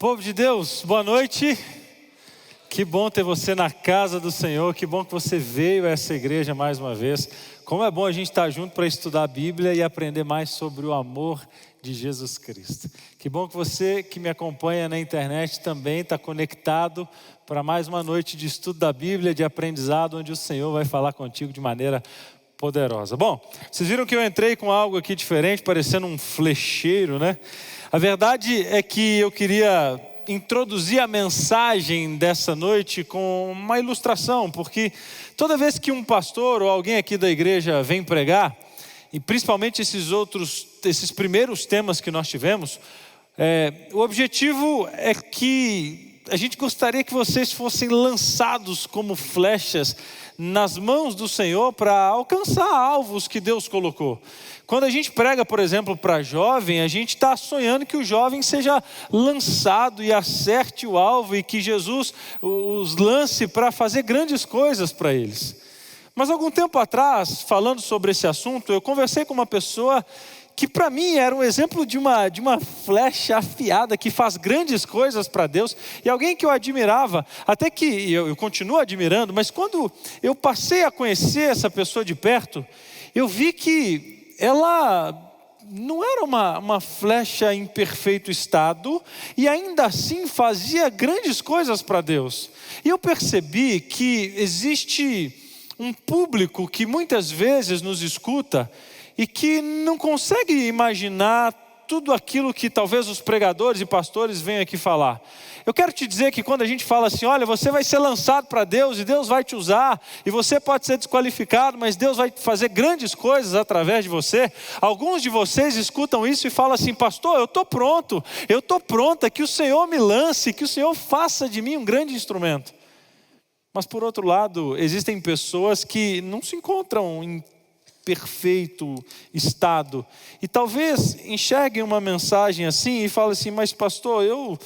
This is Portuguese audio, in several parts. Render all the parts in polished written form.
Povo de Deus, boa noite. Que bom ter você na casa do Senhor. Que bom que você veio a essa igreja mais uma vez. Como é bom a gente estar junto para estudar a Bíblia e aprender mais sobre o amor de Jesus Cristo. Que bom que você que me acompanha na internet também está conectado para mais uma noite de estudo da Bíblia, de aprendizado, onde o Senhor vai falar contigo de maneira poderosa. Bom, vocês viram que eu entrei com algo aqui diferente, parecendo um flecheiro, né? A verdade é que eu queria introduzir a mensagem dessa noite com uma ilustração, porque toda vez que um pastor ou alguém aqui da igreja vem pregar, e principalmente esses primeiros temas que nós tivemos, o objetivo é que a gente gostaria que vocês fossem lançados como flechas nas mãos do Senhor para alcançar alvos que Deus colocou. Quando a gente prega, por exemplo, para jovem, a gente está sonhando que o jovem seja lançado e acerte o alvo e que Jesus os lance para fazer grandes coisas para eles. Mas algum tempo atrás, falando sobre esse assunto, eu conversei com uma pessoa que para mim era um exemplo de uma flecha afiada que faz grandes coisas para Deus, e alguém que eu admirava, até que eu continuo admirando, mas quando eu passei a conhecer essa pessoa de perto, eu vi que ela não era uma flecha em perfeito estado, e ainda assim fazia grandes coisas para Deus. E eu percebi que existe um público que muitas vezes nos escuta e que não consegue imaginar tudo aquilo que talvez os pregadores e pastores venham aqui falar. Eu quero te dizer que quando a gente fala assim, olha, você vai ser lançado para Deus e Deus vai te usar, e você pode ser desqualificado, mas Deus vai fazer grandes coisas através de você. Alguns de vocês escutam isso e falam assim, pastor, eu estou pronta, que o Senhor me lance, que o Senhor faça de mim um grande instrumento. Mas por outro lado, existem pessoas que não se encontram em perfeito estado, e talvez enxerguem uma mensagem assim e falem assim, mas pastor, eu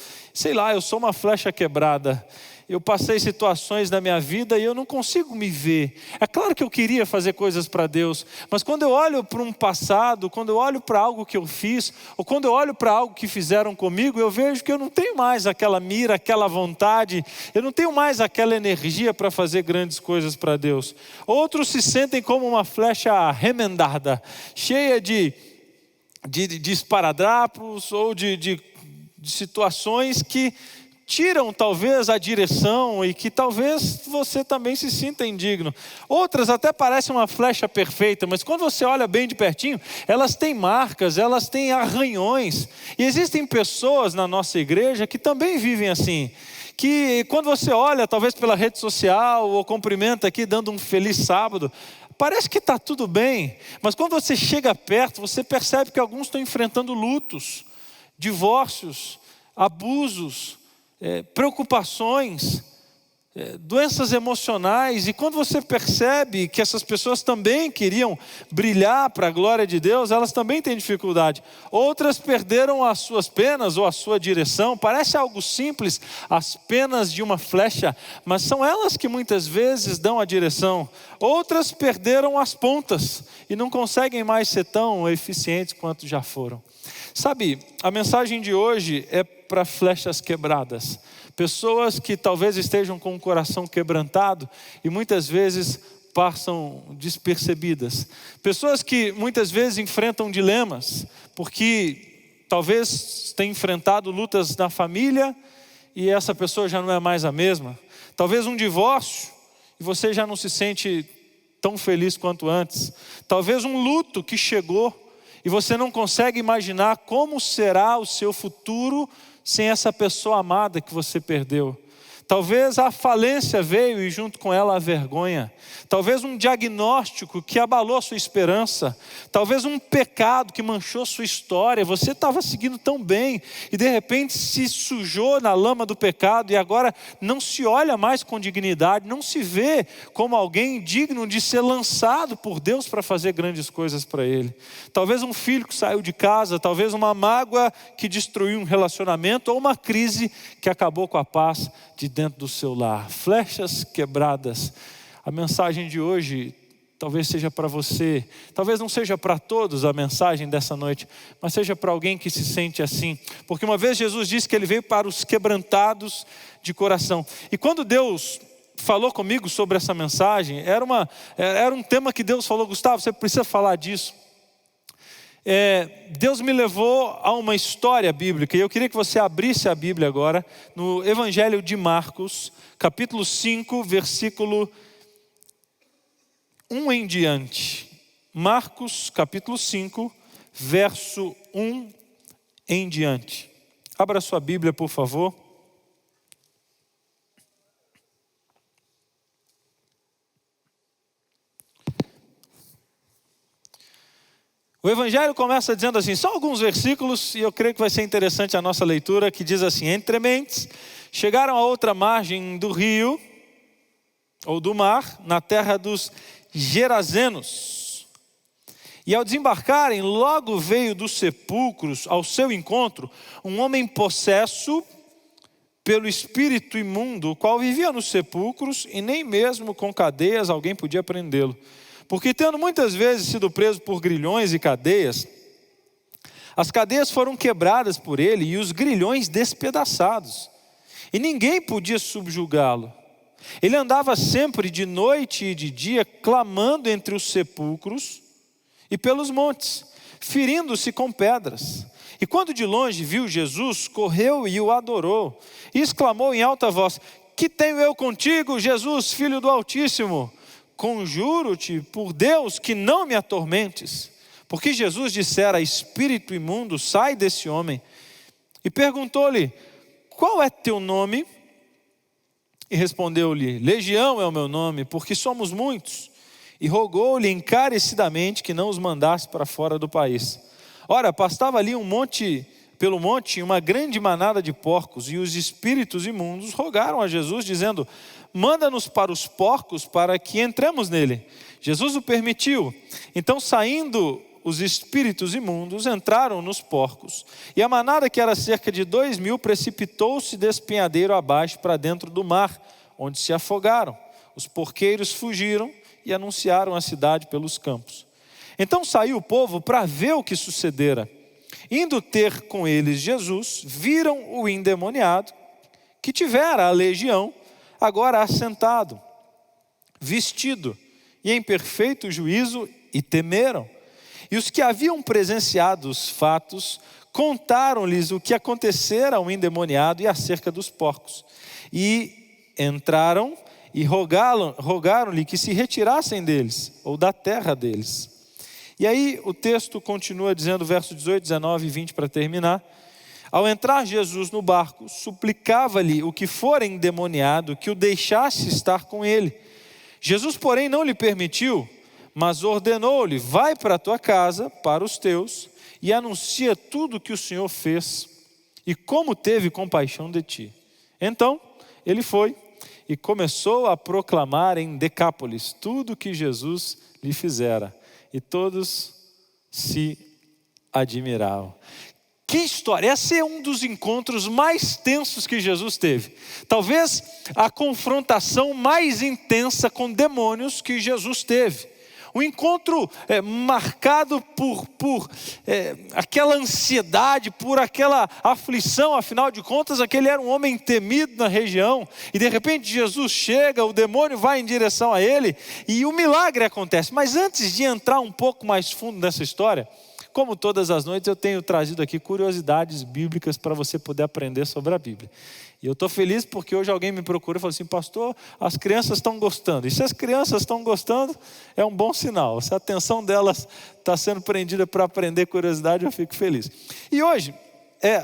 sou uma flecha quebrada, eu passei situações na minha vida e eu não consigo me ver. É claro que eu queria fazer coisas para Deus, mas quando eu olho para um passado, quando eu olho para algo que eu fiz, ou quando eu olho para algo que fizeram comigo, eu vejo que eu não tenho mais aquela mira, aquela vontade, eu não tenho mais aquela energia para fazer grandes coisas para Deus. Outros se sentem como uma flecha remendada, cheia de esparadrapos ou de situações que tiram talvez a direção e que talvez você também se sinta indigno. Outras até parecem uma flecha perfeita, mas quando você olha bem de pertinho, elas têm marcas, elas têm arranhões. E existem pessoas na nossa igreja que também vivem assim, que quando você olha talvez pela rede social ou cumprimenta aqui dando um feliz sábado, parece que está tudo bem, mas quando você chega perto, você percebe que alguns estão enfrentando lutos, divórcios, abusos, preocupações, doenças emocionais. E quando você percebe que essas pessoas também queriam brilhar para a glória de Deus, elas também têm dificuldade. Outras perderam as suas penas ou a sua direção. Parece algo simples, as penas de uma flecha, mas são elas que muitas vezes dão a direção. Outras perderam as pontas e não conseguem mais ser tão eficientes quanto já foram. Sabe, a mensagem de hoje é para flechas quebradas. Pessoas que talvez estejam com o coração quebrantado e muitas vezes passam despercebidas. Pessoas que muitas vezes enfrentam dilemas, porque talvez tenham enfrentado lutas na família e essa pessoa já não é mais a mesma. Talvez um divórcio e você já não se sente tão feliz quanto antes. Talvez um luto que chegou e você não consegue imaginar como será o seu futuro sem essa pessoa amada que você perdeu. Talvez a falência veio e junto com ela a vergonha. Talvez um diagnóstico que abalou a sua esperança. Talvez um pecado que manchou sua história. Você estava seguindo tão bem e de repente se sujou na lama do pecado e agora não se olha mais com dignidade, não se vê como alguém digno de ser lançado por Deus para fazer grandes coisas para Ele. Talvez um filho que saiu de casa, talvez uma mágoa que destruiu um relacionamento ou uma crise que acabou com a paz de dentro do seu lar. Flechas quebradas. A mensagem de hoje talvez seja para você, talvez não seja para todos a mensagem dessa noite, mas seja para alguém que se sente assim. Porque uma vez Jesus disse que Ele veio para os quebrantados de coração. E quando Deus falou comigo sobre essa mensagem, era um tema que Deus falou: Gustavo, você precisa falar disso. Deus me levou a uma história bíblica, e eu queria que você abrisse a Bíblia agora, no Evangelho de Marcos, capítulo 5, versículo 1 em diante. Marcos, capítulo 5, verso 1 em diante. Abra sua Bíblia, por favor. O Evangelho começa dizendo assim, só alguns versículos, e eu creio que vai ser interessante a nossa leitura, que diz assim: entre mentes, chegaram a outra margem do rio, ou do mar, na terra dos Gerazenos. E ao desembarcarem, logo veio dos sepulcros ao seu encontro um homem possesso pelo espírito imundo, o qual vivia nos sepulcros, e nem mesmo com cadeias alguém podia prendê-lo. Porque tendo muitas vezes sido preso por grilhões e cadeias, as cadeias foram quebradas por ele e os grilhões despedaçados. E ninguém podia subjugá-lo. Ele andava sempre de noite e de dia, clamando entre os sepulcros e pelos montes, ferindo-se com pedras. E quando de longe viu Jesus, correu e o adorou, e exclamou em alta voz: que tenho eu contigo, Jesus, Filho do Altíssimo? Conjuro-te por Deus que não me atormentes. Porque Jesus dissera: espírito imundo, sai desse homem. E perguntou-lhe: qual é teu nome? E respondeu-lhe: Legião é o meu nome, porque somos muitos. E rogou-lhe encarecidamente que não os mandasse para fora do país. Ora, pastava ali pelo monte uma grande manada de porcos, e os espíritos imundos rogaram a Jesus, dizendo: manda-nos para os porcos, para que entremos nele. Jesus o permitiu. Então, saindo os espíritos imundos, entraram nos porcos. E a manada, que era cerca de 2.000, precipitou-se despenhadeiro abaixo para dentro do mar, onde se afogaram. Os porqueiros fugiram e anunciaram a cidade pelos campos. Então saiu o povo para ver o que sucedera. Indo ter com eles Jesus, viram o endemoniado, que tivera a legião, agora assentado, vestido e em perfeito juízo, e temeram. E os que haviam presenciado os fatos, contaram-lhes o que acontecera ao endemoniado e acerca dos porcos. E entraram e rogaram-lhe que se retirassem deles, ou da terra deles. E aí o texto continua dizendo, versos 18, 19 e 20 para terminar. Ao entrar Jesus no barco, suplicava-lhe o que fora endemoniado que o deixasse estar com ele. Jesus, porém, não lhe permitiu, mas ordenou-lhe: vai para a tua casa, para os teus, e anuncia tudo o que o Senhor fez, e como teve compaixão de ti. Então, ele foi e começou a proclamar em Decápolis tudo o que Jesus lhe fizera, e todos se admiravam. Que história! Esse é um dos encontros mais tensos que Jesus teve. Talvez a confrontação mais intensa com demônios que Jesus teve. Um encontro marcado por aquela ansiedade, por aquela aflição. Afinal de contas, aquele era um homem temido na região. E de repente Jesus chega, o demônio vai em direção a ele e o milagre acontece. Mas antes de entrar um pouco mais fundo nessa história, como todas as noites, eu tenho trazido aqui curiosidades bíblicas para você poder aprender sobre a Bíblia. E eu estou feliz porque hoje alguém me procura e falou assim: pastor, as crianças estão gostando. E se as crianças estão gostando, é um bom sinal. Se a atenção delas está sendo prendida para aprender curiosidade, eu fico feliz. E hoje,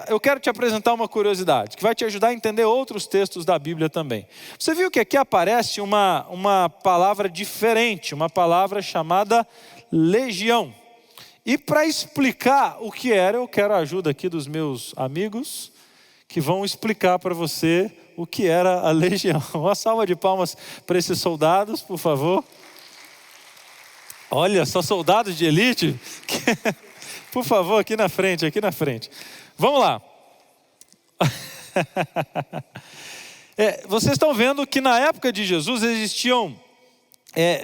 eu quero te apresentar uma curiosidade, que vai te ajudar a entender outros textos da Bíblia também. Você viu que aqui aparece uma palavra diferente, uma palavra chamada legião. E para explicar o que era, eu quero a ajuda aqui dos meus amigos, que vão explicar para você o que era a legião. Uma salva de palmas para esses soldados, por favor. Olha, só soldados de elite. Por favor, aqui na frente. Vamos lá. Vocês estão vendo que na época de Jesus existiam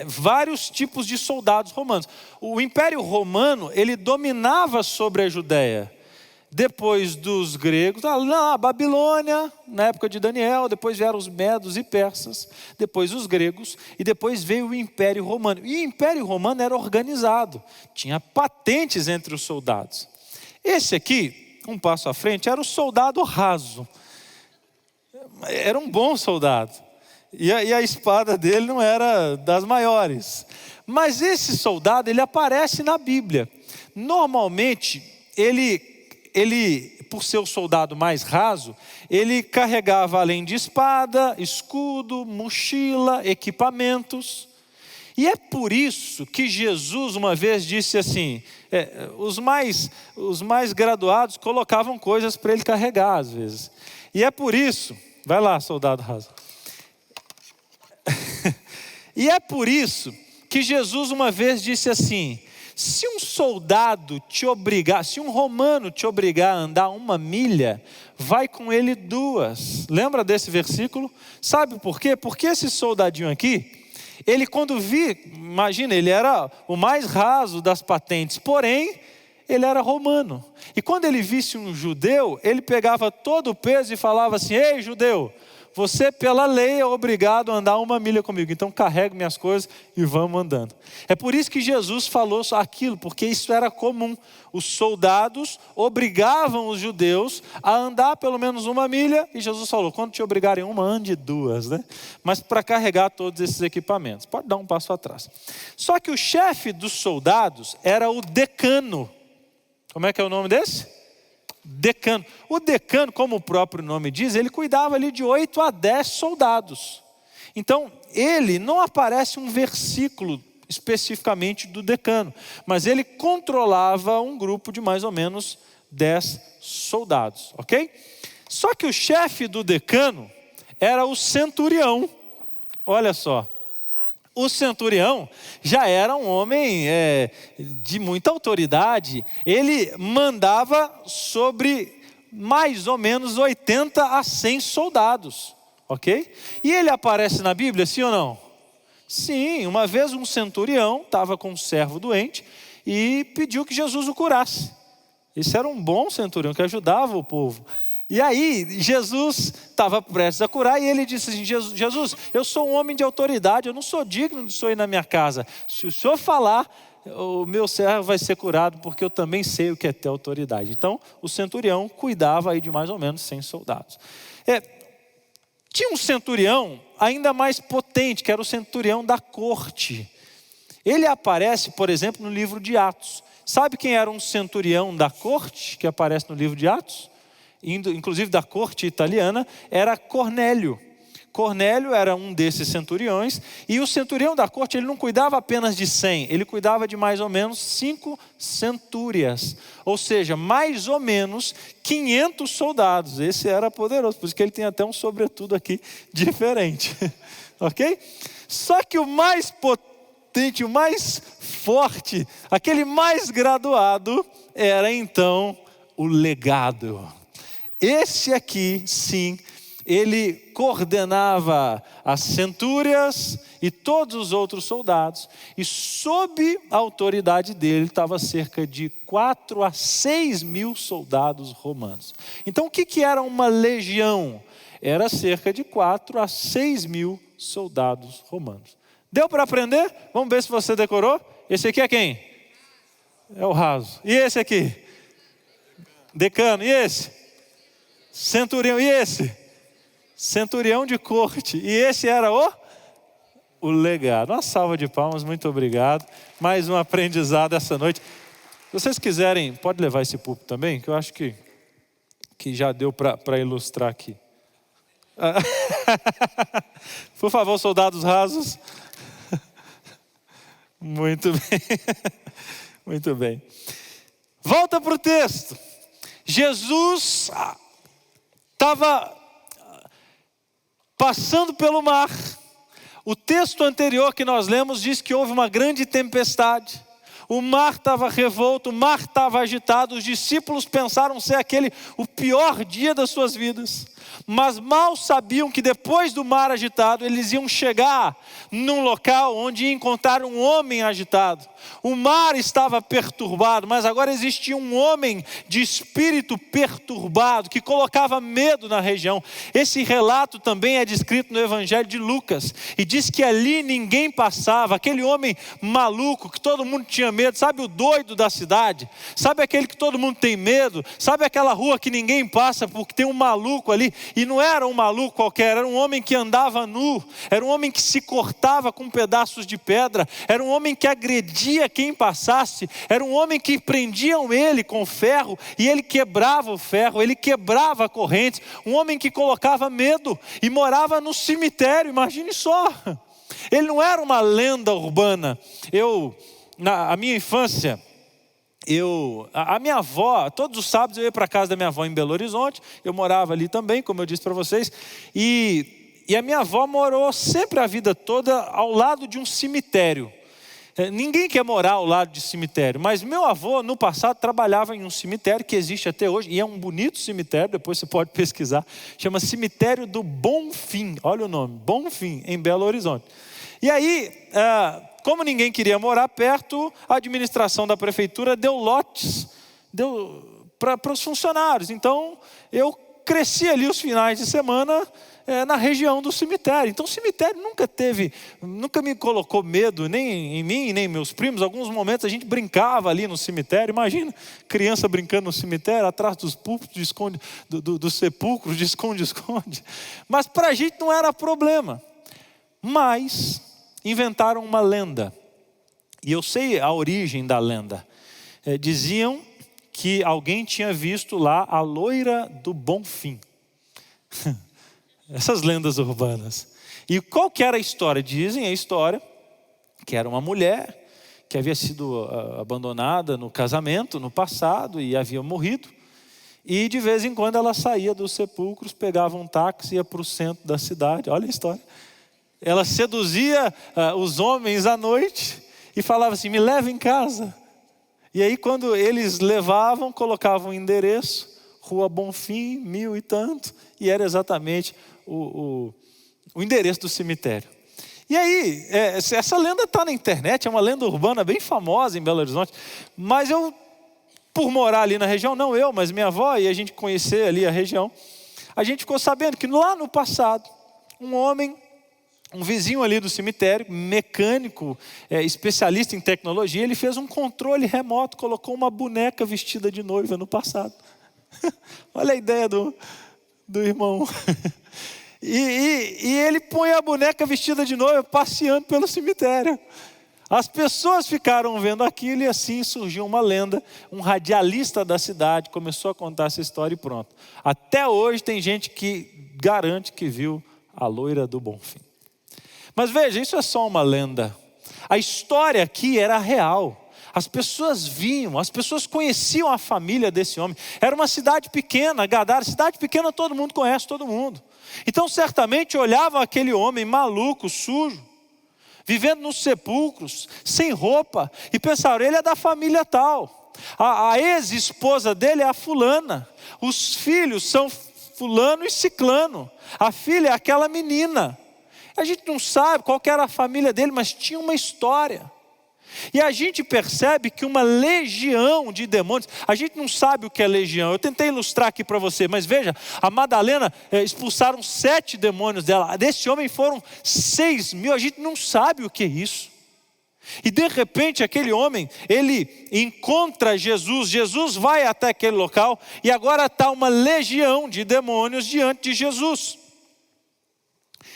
vários tipos de soldados romanos. O Império Romano, ele dominava sobre a Judéia. Depois dos gregos, na Babilônia, na época de Daniel, depois vieram os medos e persas, depois os gregos, e depois veio o Império Romano. E o Império Romano era organizado, tinha patentes entre os soldados. Esse aqui, um passo à frente, era o soldado raso. Era um bom soldado. E a espada dele não era das maiores. Mas esse soldado, ele aparece na Bíblia. Normalmente, ele, por ser o soldado mais raso, ele carregava além de espada, escudo, mochila, equipamentos. E é por isso que Jesus uma vez disse assim, os mais graduados colocavam coisas para ele carregar às vezes. E é por isso, vai lá soldado raso. E é por isso que Jesus uma vez disse assim, se um romano te obrigar a andar 1 milha, vai com ele 2. Lembra desse versículo? Sabe por quê? Porque esse soldadinho aqui, ele quando imagina, ele era o mais raso das patentes, porém, ele era romano. E quando ele visse um judeu, ele pegava todo o peso e falava assim, ei judeu, você pela lei é obrigado a andar 1 milha comigo, então carrega minhas coisas e vamos andando. É por isso que Jesus falou aquilo, porque isso era comum. Os soldados obrigavam os judeus a andar pelo menos 1 milha, e Jesus falou, quando te obrigarem 1, ande 2, né? Mas para carregar todos esses equipamentos. Pode dar um passo atrás. Só que o chefe dos soldados era o decano. Como é que é o nome desse? Decano. O decano, como o próprio nome diz, ele cuidava ali de 8 a 10 soldados. Então, ele não aparece um versículo especificamente do decano, mas ele controlava um grupo de mais ou menos 10 soldados, ok? Só que o chefe do decano era o centurião. Olha só. O centurião já era um homem de muita autoridade. Ele mandava sobre mais ou menos 80 a 100 soldados, ok? E ele aparece na Bíblia, sim ou não? Sim, uma vez um centurião estava com um servo doente e pediu que Jesus o curasse. Esse era um bom centurião que ajudava o povo. E aí, Jesus estava prestes a curar e ele disse assim, Jesus, eu sou um homem de autoridade, eu não sou digno de senhor ir na minha casa. Se o senhor falar, o meu servo vai ser curado, porque eu também sei o que é ter autoridade. Então, o centurião cuidava aí de mais ou menos 100 soldados. Tinha um centurião ainda mais potente, que era o centurião da corte. Ele aparece, por exemplo, no livro de Atos. Sabe quem era um centurião da corte, que aparece no livro de Atos? Inclusive da corte italiana, era Cornélio. Cornélio era um desses centuriões, e o centurião da corte, ele não cuidava apenas de 100, ele cuidava de mais ou menos 5 centúrias, ou seja, mais ou menos 500 soldados. Esse era poderoso, por isso que ele tem até um sobretudo aqui diferente, ok? Só que o mais potente, o mais forte, aquele mais graduado, era então o legado. Esse aqui, sim, ele coordenava as centúrias e todos os outros soldados, e sob a autoridade dele estava cerca de 4 a 6 mil soldados romanos. Então o que era uma legião? Era cerca de 4 a 6 mil soldados romanos. Deu para aprender? Vamos ver se você decorou. Esse aqui é quem? É o raso. E esse aqui? Decano. E esse? Centurião. E esse? Centurião de corte. E esse era o legado. Uma salva de palmas, muito obrigado. Mais um aprendizado essa noite. Se vocês quiserem, pode levar esse púlpito também, que eu acho que já deu para ilustrar aqui. Por favor, soldados rasos. Muito bem. Muito bem. Volta para o texto. Jesus estava passando pelo mar. O texto anterior que nós lemos diz que houve uma grande tempestade. O mar estava revolto, o mar estava agitado. Os discípulos pensaram ser o pior dia das suas vidas. Mas mal sabiam que depois do mar agitado, eles iam chegar num local onde iam encontrar um homem agitado. O mar estava perturbado, mas agora existia um homem de espírito perturbado, que colocava medo na região. Esse relato também é descrito no Evangelho de Lucas, e diz que ali ninguém passava. Aquele homem maluco, que todo mundo tinha medo, sabe o doido da cidade? Sabe aquele que todo mundo tem medo? Sabe aquela rua que ninguém passa porque tem um maluco ali? E não era um maluco qualquer, era um homem que andava nu, era um homem que se cortava com pedaços de pedra, era um homem que agredia quem passasse, era um homem que prendiam ele com ferro, e ele quebrava o ferro, ele quebrava correntes, um homem que colocava medo, e morava no cemitério, imagine só. Ele não era uma lenda urbana. Na minha infância, a minha avó, todos os sábados eu ia para a casa da minha avó em Belo Horizonte, eu morava ali também, como eu disse para vocês, e a minha avó morou sempre a vida toda ao lado de um cemitério. Ninguém quer morar ao lado de cemitério, mas meu avô no passado trabalhava em um cemitério que existe até hoje, e é um bonito cemitério, depois você pode pesquisar, chama Cemitério do Bonfim, olha o nome, Bonfim, em Belo Horizonte. E aí, como ninguém queria morar perto, a administração da prefeitura deu lotes para os funcionários. Então, eu cresci ali os finais de semana na região do cemitério. Então, o cemitério nunca me colocou medo, nem em mim, nem em meus primos. Alguns momentos a gente brincava ali no cemitério. Imagina, criança brincando no cemitério, atrás dos púlpitos, dos sepulcros, de esconde-esconde. Mas para a gente não era problema. Mas inventaram uma lenda, e eu sei a origem da lenda. Diziam que alguém tinha visto lá a loira do Bonfim. Essas lendas urbanas. E qual que era a história? Dizem a história que era uma mulher que havia sido abandonada no casamento no passado e havia morrido, e de vez em quando ela saía dos sepulcros, pegava um táxi e ia para o centro da cidade. Olha a história. Ela seduzia os homens à noite e falava assim: me leva em casa. E aí quando eles levavam, colocavam o endereço, Rua Bonfim, 1000 e tanto, e era exatamente o endereço do cemitério. E aí, essa lenda está na internet, é uma lenda urbana bem famosa em Belo Horizonte, mas por morar ali na região, não eu, mas minha avó, e a gente conhecer ali a região, a gente ficou sabendo que lá no passado, um vizinho ali do cemitério, mecânico, especialista em tecnologia, ele fez um controle remoto, colocou uma boneca vestida de noiva no passado. Olha a ideia do irmão. E ele põe a boneca vestida de noiva passeando pelo cemitério. As pessoas ficaram vendo aquilo e assim surgiu uma lenda. Um radialista da cidade começou a contar essa história e pronto. Até hoje tem gente que garante que viu a loira do Bonfim. Mas veja, isso é só uma lenda. A história aqui era real. As pessoas viam, as pessoas conheciam a família desse homem. Era uma cidade pequena, Gadara. Cidade pequena todo mundo conhece todo mundo. Então certamente olhavam aquele homem maluco, sujo, vivendo nos sepulcros, sem roupa, e pensaram: ele é da família tal. A ex-esposa dele é a fulana. Os filhos são fulano e ciclano. A filha é aquela menina. A gente não sabe qual que era a família dele, mas tinha uma história. E a gente percebe que uma legião de demônios, a gente não sabe o que é legião. Eu tentei ilustrar aqui para você, mas veja, a Madalena expulsaram 7 demônios dela. Desse homem foram 6.000, a gente não sabe o que é isso. E de repente aquele homem, ele encontra Jesus, Jesus vai até aquele local, e agora está uma legião de demônios diante de Jesus.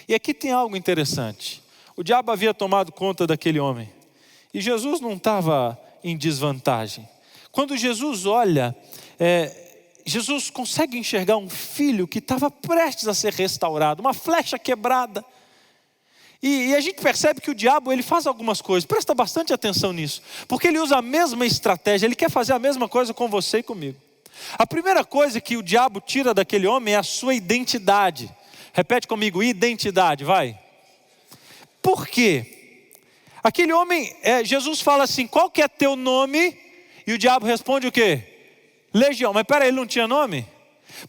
E aqui tem algo interessante. O diabo havia tomado conta daquele homem. E Jesus não estava em desvantagem. Quando Jesus olha, Jesus consegue enxergar um filho que estava prestes a ser restaurado, uma flecha quebrada. E a gente percebe que o diabo, ele faz algumas coisas, presta bastante atenção nisso, porque ele usa a mesma estratégia, ele quer fazer a mesma coisa com você e comigo. A primeira coisa que o diabo tira daquele homem é a sua identidade. Repete comigo: identidade, vai. Por quê? Aquele homem, Jesus fala assim, qual que é teu nome? E o diabo responde o quê? Legião. Mas peraí, ele não tinha nome?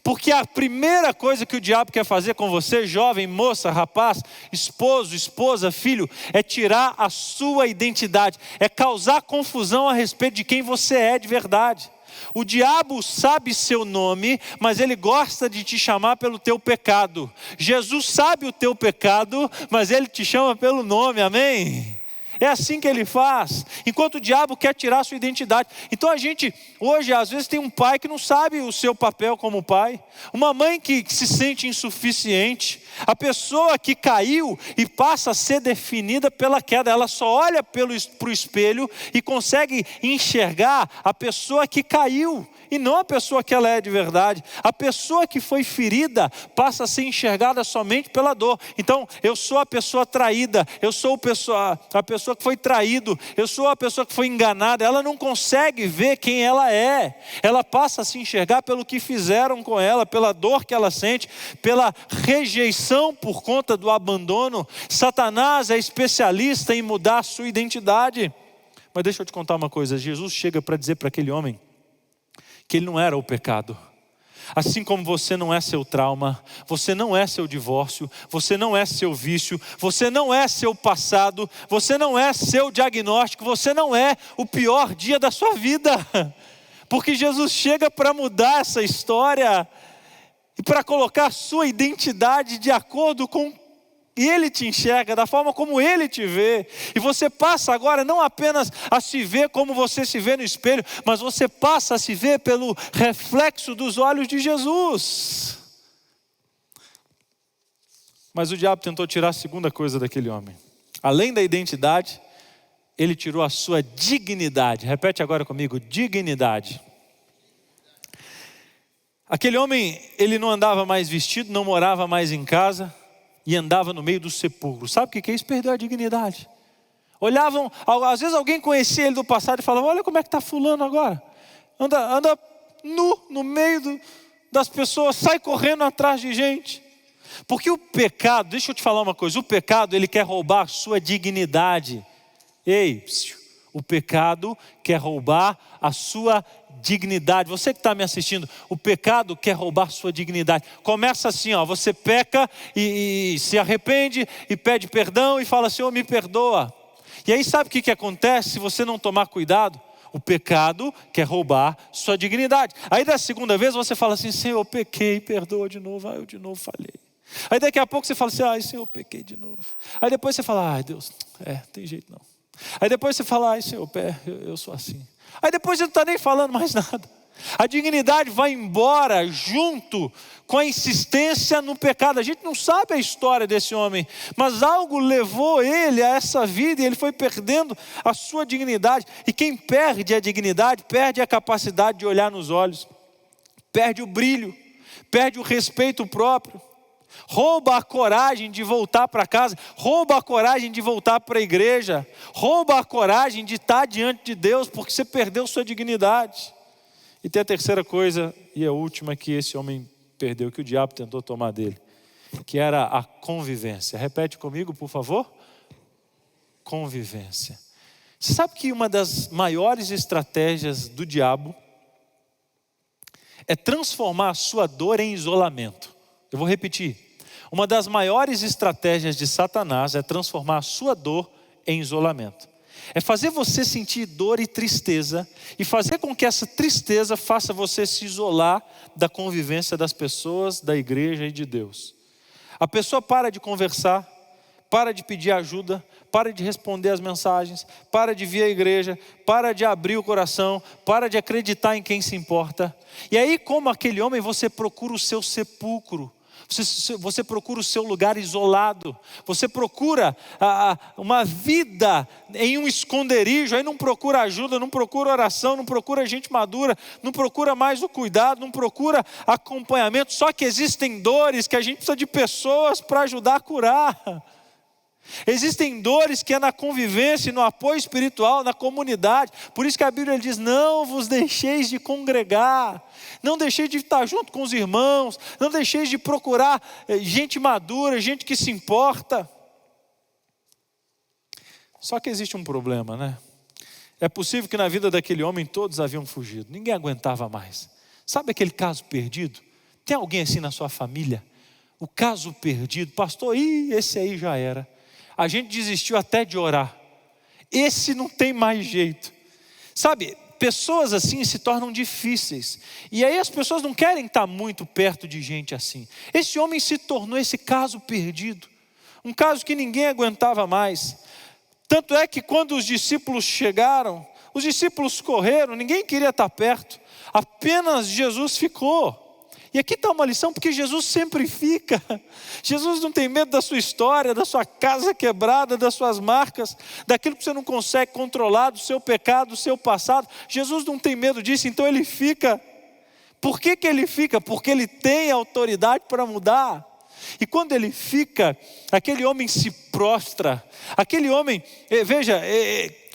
Porque a primeira coisa que o diabo quer fazer com você, jovem, moça, rapaz, esposo, esposa, filho, é tirar a sua identidade, é causar confusão a respeito de quem você é de verdade. O diabo sabe seu nome, mas ele gosta de te chamar pelo teu pecado. Jesus sabe o teu pecado, mas ele te chama pelo nome, amém? É assim que ele faz, enquanto o diabo quer tirar a sua identidade. Então a gente, hoje, às vezes tem um pai que não sabe o seu papel como pai, uma mãe que se sente insuficiente, a pessoa que caiu e passa a ser definida pela queda, ela só olha para o espelho e consegue enxergar a pessoa que caiu, e não a pessoa que ela é de verdade. A pessoa que foi ferida passa a ser enxergada somente pela dor. Então, eu sou a pessoa traída, eu sou a pessoa que foi traído, eu sou a pessoa que foi enganada. Ela não consegue ver quem ela é. Ela passa a se enxergar pelo que fizeram com ela, pela dor que ela sente, pela rejeição por conta do abandono. Satanás é especialista em mudar a sua identidade. Mas deixa eu te contar uma coisa. Jesus chega para dizer para aquele homem que ele não era o pecado. Assim como você não é seu trauma, você não é seu divórcio, você não é seu vício, você não é seu passado, você não é seu diagnóstico, você não é o pior dia da sua vida. Porque Jesus chega para mudar essa história e para colocar a sua identidade de acordo com Ele te enxerga, da forma como Ele te vê. E você passa agora não apenas a se ver como você se vê no espelho, mas você passa a se ver pelo reflexo dos olhos de Jesus. Mas o diabo tentou tirar a segunda coisa daquele homem. Além da identidade, ele tirou a sua dignidade. Repete agora comigo, dignidade. Aquele homem, ele não andava mais vestido, não morava mais em casa, e andava no meio do sepulcro. Sabe o que é isso? Perdeu a dignidade. Olhavam, às vezes alguém conhecia ele do passado e falava, olha como é que está fulano agora. Anda nu no meio das pessoas, sai correndo atrás de gente. Porque o pecado, deixa eu te falar uma coisa, o pecado ele quer roubar a sua dignidade. Ei, o pecado quer roubar a sua dignidade. Você que está me assistindo, o pecado quer roubar sua dignidade. Começa assim, você peca e se arrepende e pede perdão e fala, Senhor, me perdoa. E aí sabe o que acontece se você não tomar cuidado? O pecado quer roubar sua dignidade. Aí da segunda vez você fala assim, Senhor, eu pequei, perdoa de novo. Eu de novo falhei. Aí daqui a pouco você fala assim, Senhor, eu pequei de novo. Aí depois você fala, Deus, tem jeito não. Aí depois você fala, Senhor, eu sou assim. Aí depois você não está nem falando mais nada. A dignidade vai embora junto com a insistência no pecado. A gente não sabe a história desse homem, mas algo levou ele a essa vida e ele foi perdendo a sua dignidade. E quem perde a dignidade, perde a capacidade de olhar nos olhos, perde o brilho, perde o respeito próprio. Rouba a coragem de voltar para casa, rouba a coragem de voltar para a igreja, rouba a coragem de estar diante de Deus, porque você perdeu sua dignidade. E tem a terceira coisa, e a última que esse homem perdeu, que o diabo tentou tomar dele, que era a convivência. Repete comigo, por favor. Convivência. Você sabe que uma das maiores estratégias do diabo é transformar a sua dor em isolamento. Eu vou repetir. Uma das maiores estratégias de Satanás é transformar a sua dor em isolamento. É fazer você sentir dor e tristeza e fazer com que essa tristeza faça você se isolar da convivência das pessoas, da igreja e de Deus. A pessoa para de conversar, para de pedir ajuda, para de responder as mensagens, para de vir à igreja, para de abrir o coração, para de acreditar em quem se importa. E aí, como aquele homem, você procura o seu sepulcro. Você procura o seu lugar isolado, você procura uma vida em um esconderijo, aí não procura ajuda, não procura oração, não procura gente madura, não procura mais o cuidado, não procura acompanhamento, só que existem dores que a gente precisa de pessoas para ajudar a curar. Existem dores que é na convivência, no apoio espiritual, na comunidade. Por isso que a Bíblia diz, não vos deixeis de congregar, não deixeis de estar junto com os irmãos, não deixeis de procurar gente madura, gente que se importa. Só que existe um problema, né? É possível que na vida daquele homem todos haviam fugido, ninguém aguentava mais. Sabe aquele caso perdido? Tem alguém assim na sua família? O caso perdido, pastor, esse aí já era. A gente desistiu até de orar. Esse não tem mais jeito. Sabe, pessoas assim se tornam difíceis. E aí as pessoas não querem estar muito perto de gente assim. Esse homem se tornou esse caso perdido. Um caso que ninguém aguentava mais. Tanto é que quando os discípulos chegaram, os discípulos correram, ninguém queria estar perto. Apenas Jesus ficou. E aqui está uma lição, porque Jesus sempre fica. Jesus não tem medo da sua história, da sua casa quebrada, das suas marcas, daquilo que você não consegue controlar, do seu pecado, do seu passado. Jesus não tem medo disso, então ele fica. Por que ele fica? Porque ele tem autoridade para mudar. E quando ele fica, aquele homem se prostra. Aquele homem, veja,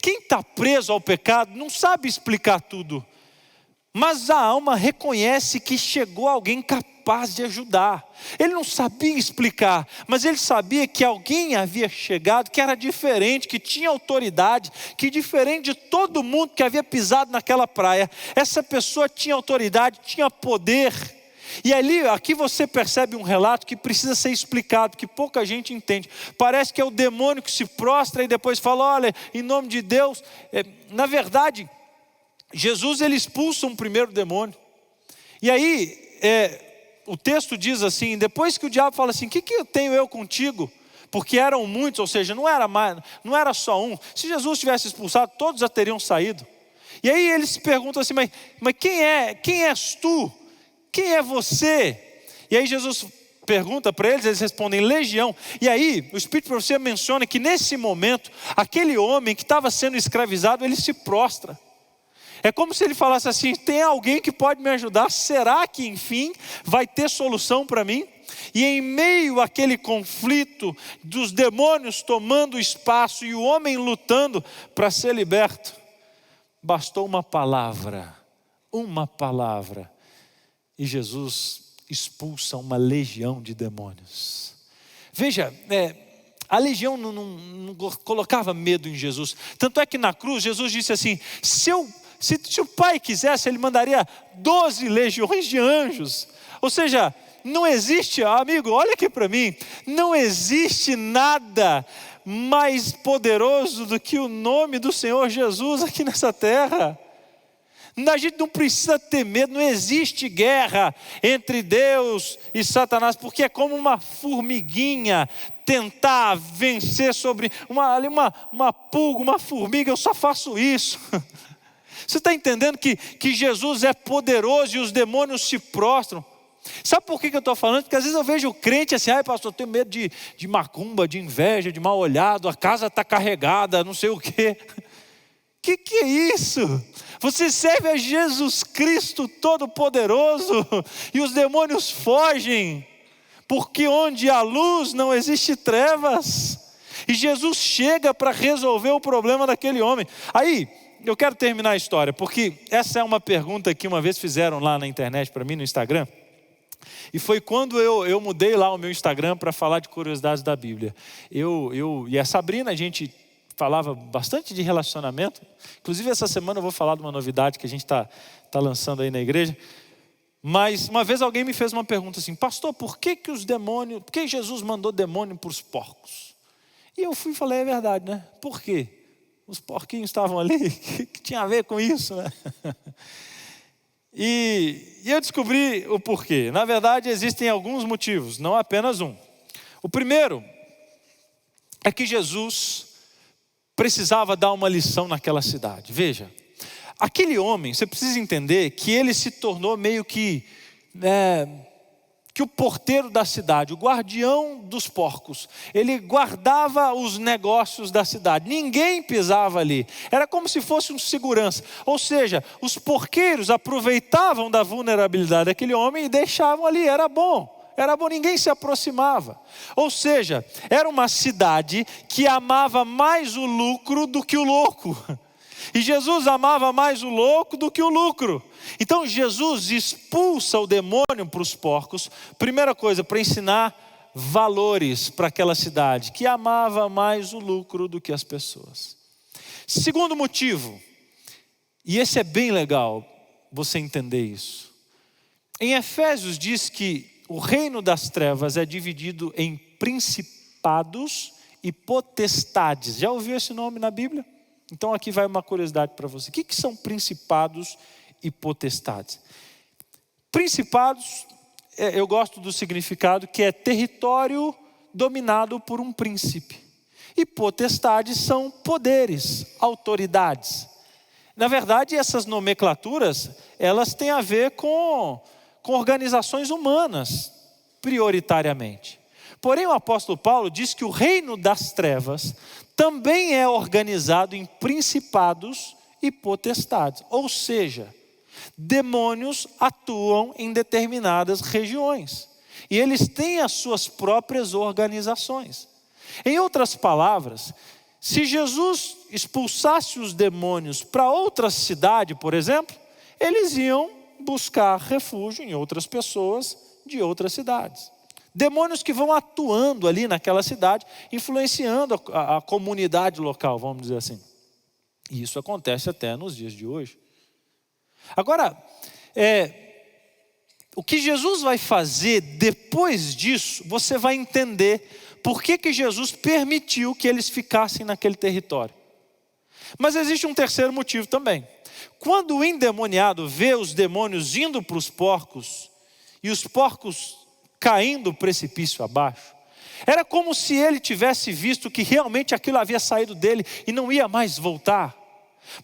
quem está preso ao pecado não sabe explicar tudo. Mas a alma reconhece que chegou alguém capaz de ajudar. Ele não sabia explicar, mas ele sabia que alguém havia chegado, que era diferente, que tinha autoridade, que diferente de todo mundo que havia pisado naquela praia, essa pessoa tinha autoridade, tinha poder. E aqui você percebe um relato que precisa ser explicado, que pouca gente entende. Parece que é o demônio que se prostra e depois fala, olha, em nome de Deus. Na verdade, Jesus ele expulsa um primeiro demônio. E aí, o texto diz assim, depois que o diabo fala assim, o que eu tenho eu contigo? Porque eram muitos, ou seja, não era só um. Se Jesus tivesse expulsado, todos já teriam saído. E aí eles se perguntam assim, mas quem és tu? Quem é você? E aí Jesus pergunta para eles respondem, legião. E aí, o Espírito de Profecia menciona que nesse momento, aquele homem que estava sendo escravizado, ele se prostra. É como se ele falasse assim, tem alguém que pode me ajudar? Será que enfim vai ter solução para mim? E em meio àquele conflito dos demônios tomando espaço e o homem lutando para ser liberto, bastou uma palavra, e Jesus expulsa uma legião de demônios. Veja, a legião não colocava medo em Jesus. Tanto é que na cruz Jesus disse assim, se o Pai quisesse, Ele mandaria 12 legiões de anjos. Ou seja, não existe, amigo, olha aqui para mim, não existe nada mais poderoso do que o nome do Senhor Jesus aqui nessa terra. A gente não precisa ter medo, não existe guerra entre Deus e Satanás, porque é como uma formiguinha tentar vencer sobre uma pulga, uma formiga, eu só faço isso. Você está entendendo que Jesus é poderoso e os demônios se prostram? Sabe por que eu estou falando? Porque às vezes eu vejo o crente assim, pastor, eu tenho medo de macumba, de inveja, de mal olhado, a casa está carregada, não sei o quê. Que é isso? Você serve a Jesus Cristo Todo-Poderoso e os demônios fogem, porque onde há luz não existe trevas. E Jesus chega para resolver o problema daquele homem. Aí, eu quero terminar a história, porque essa é uma pergunta que uma vez fizeram lá na internet para mim, no Instagram. E foi quando eu mudei lá o meu Instagram para falar de curiosidades da Bíblia. Eu e a Sabrina, a gente falava bastante de relacionamento. Inclusive essa semana eu vou falar de uma novidade que a gente está lançando aí na igreja. Mas uma vez alguém me fez uma pergunta assim, pastor, por que Jesus mandou demônio para os porcos? E eu fui e falei, é verdade, né? Por quê? Os porquinhos estavam ali, o que tinha a ver com isso, né? E eu descobri o porquê. Na verdade existem alguns motivos, não apenas um. O primeiro é que Jesus precisava dar uma lição naquela cidade. Veja, aquele homem, você precisa entender que ele se tornou meio que o porteiro da cidade, o guardião dos porcos. Ele guardava os negócios da cidade, ninguém pisava ali, era como se fosse um segurança. Ou seja, os porqueiros aproveitavam da vulnerabilidade daquele homem e deixavam ali, era bom, ninguém se aproximava. Ou seja, era uma cidade que amava mais o lucro do que o louco. E Jesus amava mais o louco do que o lucro. Então Jesus expulsa o demônio para os porcos. Primeira coisa, para ensinar valores para aquela cidade, que amava mais o lucro do que as pessoas. Segundo motivo, e esse é bem legal você entender isso. Em Efésios diz que o reino das trevas é dividido em principados e potestades. Já ouviu esse nome na Bíblia? Então aqui vai uma curiosidade para você. O que são principados e potestades? Principados, eu gosto do significado que é território dominado por um príncipe. E potestades são poderes, autoridades. Na verdade, essas nomenclaturas, elas têm a ver com organizações humanas, prioritariamente. Porém, o apóstolo Paulo diz que o reino das trevas também é organizado em principados e potestades. Ou seja, demônios atuam em determinadas regiões. E eles têm as suas próprias organizações. Em outras palavras, se Jesus expulsasse os demônios para outra cidade, por exemplo, eles iam buscar refúgio em outras pessoas de outras cidades. Demônios que vão atuando ali naquela cidade, influenciando a comunidade local, vamos dizer assim. E isso acontece até nos dias de hoje. Agora, o que Jesus vai fazer depois disso, você vai entender por que Jesus permitiu que eles ficassem naquele território. Mas existe um terceiro motivo também. Quando o endemoniado vê os demônios indo para os porcos, e os porcos caindo o precipício abaixo, era como se ele tivesse visto que realmente aquilo havia saído dele e não ia mais voltar.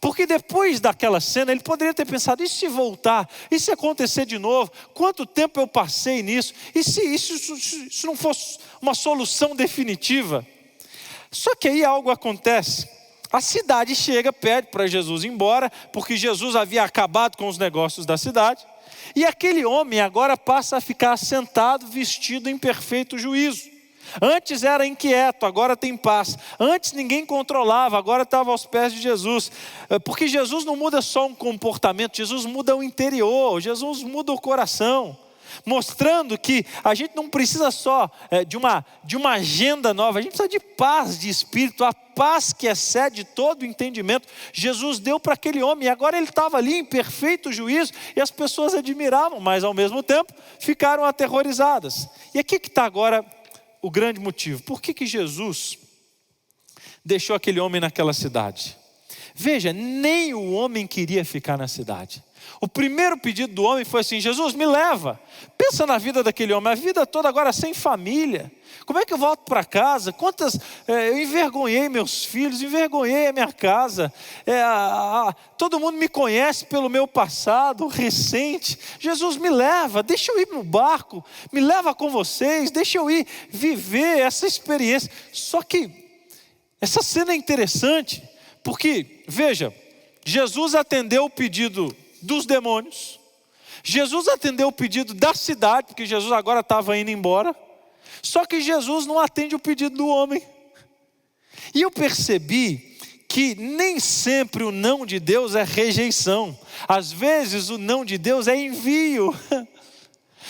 Porque depois daquela cena ele poderia ter pensado, e se voltar? E se acontecer de novo? Quanto tempo eu passei nisso? E se isso não fosse uma solução definitiva? Só que aí algo acontece. A cidade chega, pede para Jesus ir embora, porque Jesus havia acabado com os negócios da cidade. E aquele homem agora passa a ficar sentado, vestido em perfeito juízo. Antes era inquieto, agora tem paz. Antes ninguém controlava, agora estava aos pés de Jesus. Porque Jesus não muda só um comportamento, Jesus muda o interior, Jesus muda o coração. Mostrando que a gente não precisa só de uma agenda nova, a gente precisa de paz de espírito, a paz que excede todo o entendimento. Jesus deu para aquele homem, e agora ele estava ali em perfeito juízo, e as pessoas admiravam, mas ao mesmo tempo ficaram aterrorizadas. E aqui que está agora o grande motivo. Por que Jesus deixou aquele homem naquela cidade? Veja, nem o homem queria ficar na cidade. O primeiro pedido do homem foi assim: Jesus, me leva. Pensa na vida daquele homem, a vida toda agora sem família. Como é que eu volto para casa? Eu envergonhei meus filhos, envergonhei a minha casa. Todo mundo me conhece pelo meu passado recente. Jesus, me leva, deixa eu ir no barco, me leva com vocês, deixa eu ir viver essa experiência. Só que essa cena é interessante, porque, veja, Jesus atendeu o pedido dos demônios, Jesus atendeu o pedido da cidade, porque Jesus agora estava indo embora, só que Jesus não atende o pedido do homem. E eu percebi que nem sempre o não de Deus é rejeição, às vezes o não de Deus é envio,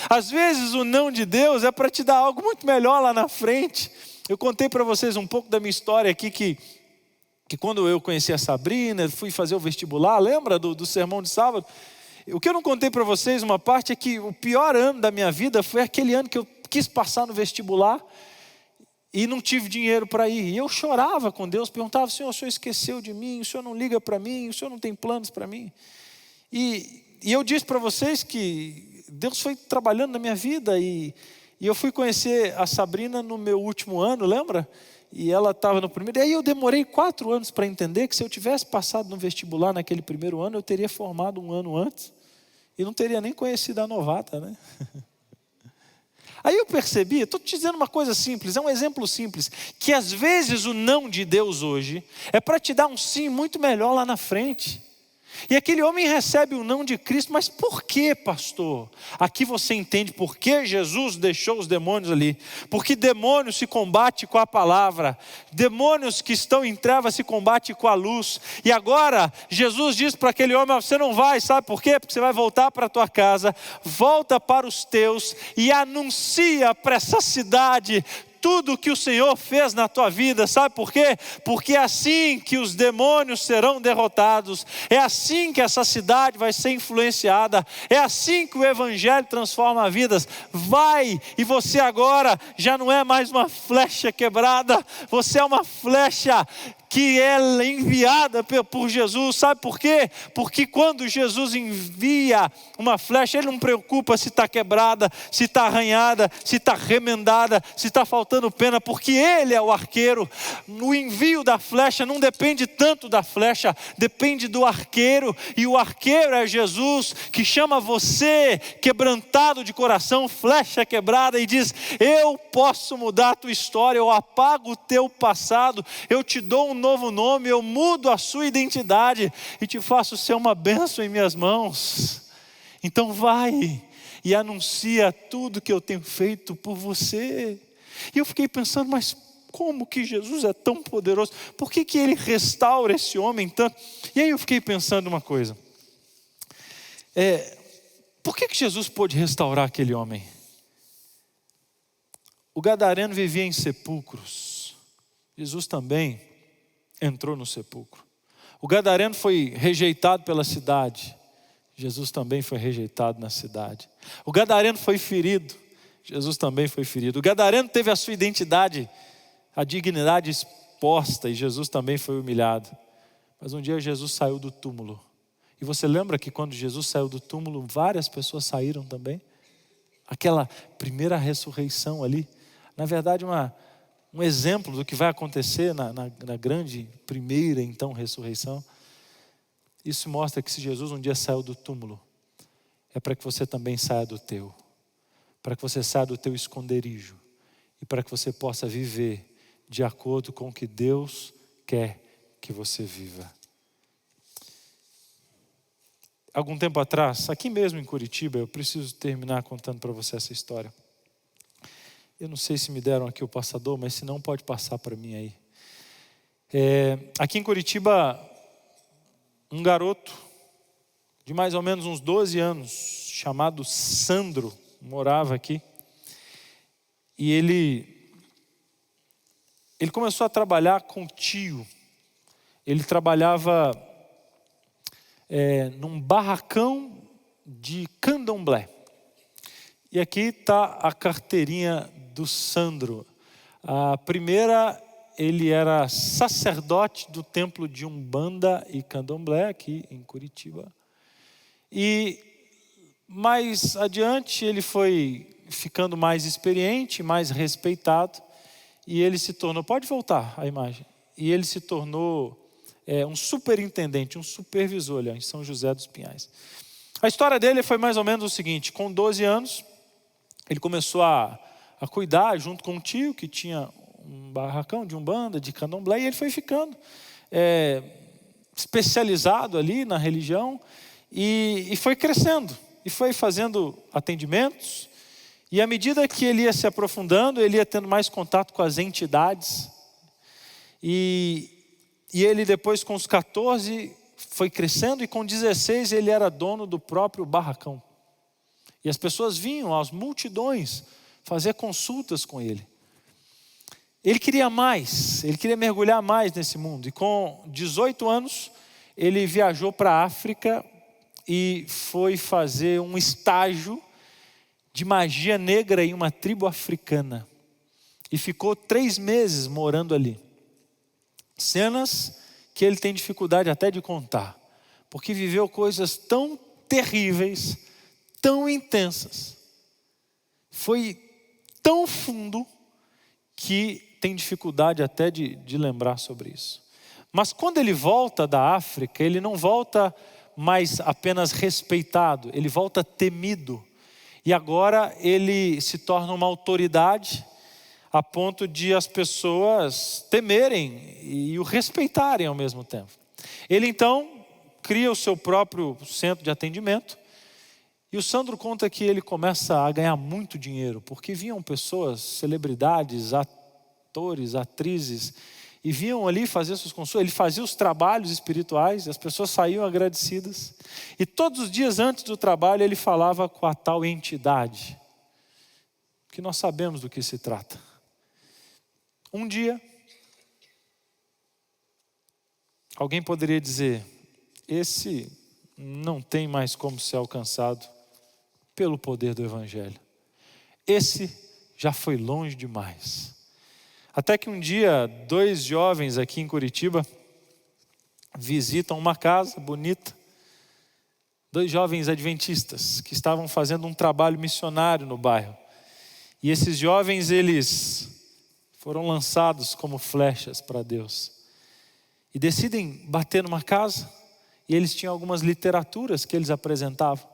às vezes o não de Deus é para te dar algo muito melhor lá na frente. Eu contei para vocês um pouco da minha história aqui, que quando eu conheci a Sabrina, fui fazer o vestibular, lembra do sermão de sábado? O que eu não contei para vocês, uma parte, é que o pior ano da minha vida foi aquele ano que eu quis passar no vestibular e não tive dinheiro para ir. E eu chorava com Deus, perguntava: Senhor, o Senhor esqueceu de mim? O Senhor não liga para mim? O Senhor não tem planos para mim? E eu disse para vocês que Deus foi trabalhando na minha vida, e eu fui conhecer a Sabrina no meu último ano, lembra? E ela estava no primeiro, e aí eu demorei 4 anos para entender que se eu tivesse passado no vestibular naquele primeiro ano, eu teria formado um ano antes, e não teria nem conhecido a novata, né? Aí eu percebi, estou te dizendo uma coisa simples, é um exemplo simples, que às vezes o não de Deus hoje é para te dar um sim muito melhor lá na frente. E aquele homem recebe o não de Cristo, mas por que, pastor? Aqui você entende por que Jesus deixou os demônios ali. Porque demônios se combate com a palavra, demônios que estão em trevas se combate com a luz. E agora Jesus diz para aquele homem: você não vai, sabe por quê? Porque você vai voltar para a tua casa, volta para os teus e anuncia para essa cidade tudo que o Senhor fez na tua vida. Sabe por quê? Porque é assim que os demônios serão derrotados, é assim que essa cidade vai ser influenciada, é assim que o Evangelho transforma vidas. Vai, e você agora já não é mais uma flecha quebrada, você é uma flecha que é enviada por Jesus. Sabe por quê? Porque quando Jesus envia uma flecha, Ele não preocupa se está quebrada, se está arranhada, se está remendada, se está faltando pena, porque Ele é o arqueiro. O envio da flecha não depende tanto da flecha, depende do arqueiro, e o arqueiro é Jesus, que chama você, quebrantado de coração, flecha quebrada, e diz: eu posso mudar a tua história, eu apago o teu passado, eu te dou um novo nome, eu mudo a sua identidade e te faço ser uma bênção em minhas mãos. Então vai e anuncia tudo que eu tenho feito por você. E eu fiquei pensando, mas como que Jesus é tão poderoso? Por que que Ele restaura esse homem tanto? E aí eu fiquei pensando uma coisa, por que que Jesus pôde restaurar aquele homem? O gadareno vivia em sepulcros, Jesus também entrou no sepulcro. O gadareno foi rejeitado pela cidade, Jesus também foi rejeitado na cidade. O gadareno foi ferido, Jesus também foi ferido. O gadareno teve a sua identidade, a dignidade exposta, e Jesus também foi humilhado. Mas um dia Jesus saiu do túmulo. E você lembra que quando Jesus saiu do túmulo, várias pessoas saíram também? Aquela primeira ressurreição ali, na verdade um exemplo do que vai acontecer na grande primeira então ressurreição. Isso mostra que se Jesus um dia saiu do túmulo, é para que você também saia do teu, para que você saia do teu esconderijo e para que você possa viver de acordo com o que Deus quer que você viva. Algum tempo atrás, aqui mesmo em Curitiba, eu preciso terminar contando para você essa história. Eu não sei se me deram aqui o passador, mas se não, pode passar para mim aí. Aqui em Curitiba, um garoto de mais ou menos uns 12 anos, chamado Sandro, morava aqui. E ele começou a trabalhar com o tio. Ele trabalhava num barracão de candomblé. E aqui está a carteirinha do Sandro. A primeira, ele era sacerdote do templo de Umbanda e Candomblé, aqui em Curitiba. E mais adiante ele foi ficando mais experiente, mais respeitado. E ele se tornou, pode voltar a imagem. E ele se tornou um superintendente, um supervisor ali, em São José dos Pinhais. A história dele foi mais ou menos o seguinte: com 12 anos, ele começou a cuidar junto com um tio que tinha um barracão de Umbanda, de Candomblé, e ele foi ficando especializado ali na religião e foi crescendo, e foi fazendo atendimentos, e à medida que ele ia se aprofundando, ele ia tendo mais contato com as entidades, e ele depois com os 14 foi crescendo, e com 16 ele era dono do próprio barracão. E as pessoas vinham, as multidões, fazer consultas com ele. Ele queria mais, ele queria mergulhar mais nesse mundo. E com 18 anos, ele viajou para a África e foi fazer um estágio de magia negra em uma tribo africana. E ficou 3 meses morando ali. Cenas que ele tem dificuldade até de contar, porque viveu coisas tão terríveis, tão intensas, foi tão fundo que tem dificuldade até de lembrar sobre isso. Mas quando ele volta da África, ele não volta mais apenas respeitado, ele volta temido. E agora ele se torna uma autoridade a ponto de as pessoas temerem e o respeitarem ao mesmo tempo. Ele então cria o seu próprio centro de atendimento. E o Sandro conta que ele começa a ganhar muito dinheiro, porque vinham pessoas, celebridades, atores, atrizes, e vinham ali fazer suas consultas. Ele fazia os trabalhos espirituais, e as pessoas saíam agradecidas. E todos os dias antes do trabalho ele falava com a tal entidade, que nós sabemos do que se trata. Um dia, alguém poderia dizer: esse não tem mais como ser alcançado pelo poder do Evangelho. Esse já foi longe demais. Até que um dia, 2 jovens aqui em Curitiba visitam uma casa bonita. 2 jovens adventistas que estavam fazendo um trabalho missionário no bairro. E esses jovens, eles foram lançados como flechas para Deus. E decidem bater numa casa. E eles tinham algumas literaturas que eles apresentavam.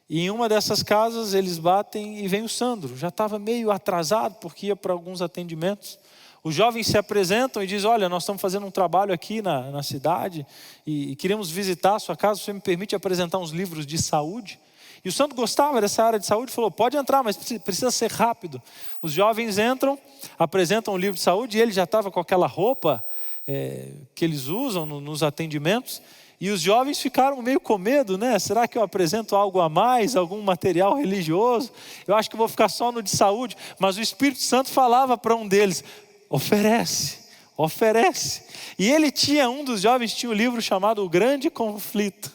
E em uma dessas casas eles batem e vem o Sandro. Já estava meio atrasado porque ia para alguns atendimentos. Os jovens se apresentam e dizem: olha, nós estamos fazendo um trabalho aqui na cidade e queremos visitar a sua casa. Você me permite apresentar uns livros de saúde? E o Sandro gostava dessa área de saúde e falou: pode entrar, mas precisa ser rápido. Os jovens entram, apresentam um livro de saúde e ele já estava com aquela roupa que eles usam nos atendimentos. E os jovens ficaram meio com medo, né? Será que eu apresento algo a mais, algum material religioso? Eu acho que vou ficar só no de saúde. Mas o Espírito Santo falava para um deles: oferece, oferece. E ele tinha, um dos jovens tinha um livro chamado O Grande Conflito.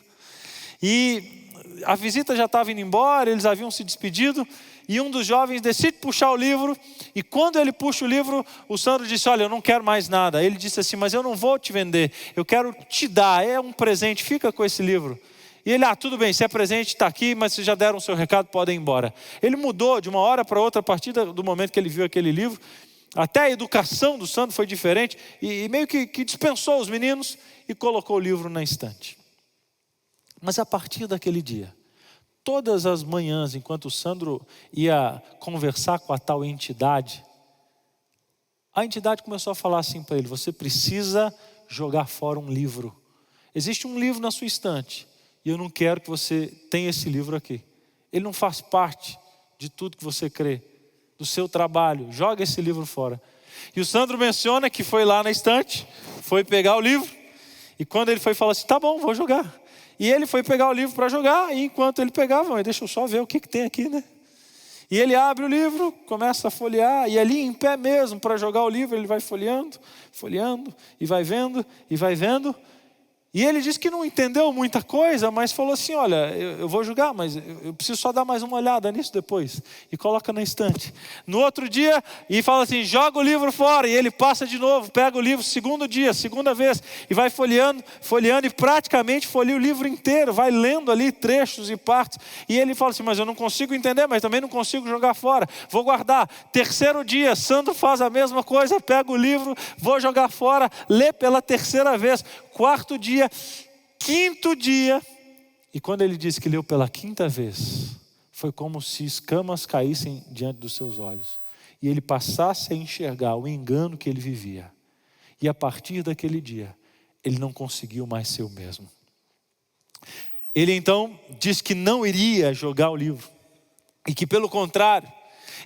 E a visita já estava indo embora, eles haviam se despedido. E um dos jovens decide puxar o livro. E quando ele puxa o livro, o Sandro disse: olha, eu não quero mais nada. Ele disse assim: mas eu não vou te vender, eu quero te dar, é um presente, fica com esse livro. E ele: tudo bem, se é presente, está aqui, mas vocês já deram o seu recado, podem ir embora. Ele mudou de uma hora para outra, a partir do momento que ele viu aquele livro. Até a educação do Sandro foi diferente. E meio que dispensou os meninos e colocou o livro na estante. Mas a partir daquele dia, todas as manhãs, enquanto o Sandro ia conversar com a tal entidade, a entidade começou a falar assim para ele: você precisa jogar fora um livro. Existe um livro na sua estante e eu não quero que você tenha esse livro aqui. Ele não faz parte de tudo que você crê, do seu trabalho. Joga esse livro fora. E o Sandro menciona que foi lá na estante, foi pegar o livro, e quando ele foi falar assim: tá bom, vou jogar. E ele foi pegar o livro para jogar, e enquanto ele pegava: deixa eu só ver o que tem aqui, né? E ele abre o livro, começa a folhear, e ali em pé mesmo, para jogar o livro, ele vai folheando, folheando, e vai vendo, e vai vendo. E ele disse que não entendeu muita coisa, mas falou assim: olha, eu vou jogar, mas eu preciso só dar mais uma olhada nisso depois. E coloca na estante. No outro dia, e fala assim: joga o livro fora. E ele passa de novo, pega o livro, segundo dia, segunda vez, e vai folheando, folheando, e praticamente folheia o livro inteiro, vai lendo ali trechos e partes. E ele fala assim: mas eu não consigo entender, mas também não consigo jogar fora, vou guardar. Terceiro dia, Sandro faz a mesma coisa, pega o livro, vou jogar fora, lê pela terceira vez. Quarto dia, quinto dia, e quando ele disse que leu pela quinta vez, foi como se escamas caíssem diante dos seus olhos, e ele passasse a enxergar o engano que ele vivia. E a partir daquele dia, ele não conseguiu mais ser o mesmo. Ele então disse que não iria jogar o livro, e que pelo contrário,